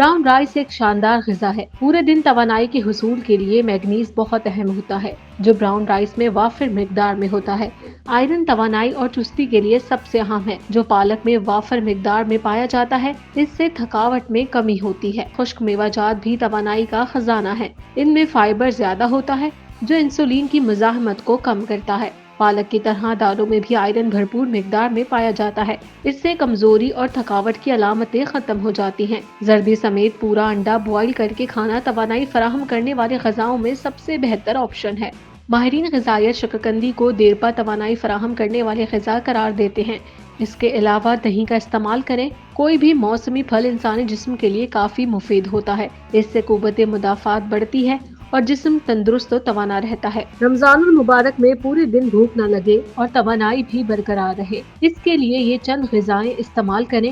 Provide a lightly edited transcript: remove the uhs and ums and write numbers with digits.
Brown rice ایک شاندار غذا ہے۔ پورے دن توانائی کے حصول کے لیے میگنیز بہت اہم ہوتا ہے، جو براؤن رائس میں وافر مقدار میں ہوتا ہے۔ آئرن توانائی اور چستی کے لیے سب سے اہم ہے، جو پالک میں وافر مقدار میں پایا جاتا ہے۔ اس سے تھکاوٹ میں کمی ہوتی ہے۔ خشک میوہ جات بھی توانائی کا خزانہ ہے۔ ان میں فائبر زیادہ ہوتا ہے، جو انسولین کی مزاحمت کو کم کرتا ہے۔ پالک کی طرح دالوں میں بھی آئرن بھرپور مقدار میں پایا جاتا ہے۔ اس سے کمزوری اور تھکاوٹ کی علامتیں ختم ہو جاتی ہیں۔ زردی سمیت پورا انڈا بوائل کر کے کھانا توانائی فراہم کرنے والے غذاؤں میں سب سے بہتر آپشن ہے۔ ماہرین غذائیت شکرقندی کو دیرپا توانائی فراہم کرنے والے غذا قرار دیتے ہیں۔ اس کے علاوہ دہی کا استعمال کریں۔ کوئی بھی موسمی پھل انسانی جسم کے لیے کافی مفید ہوتا ہے۔ اس سے قوت مدافعت بڑھتی ہے اور جسم تندرست و توانا رہتا ہے۔ رمضان المبارک میں پورے دن بھوک نہ لگے اور توانائی بھی برقرار رہے، اس کے لیے یہ چند غذائیں استعمال کریں۔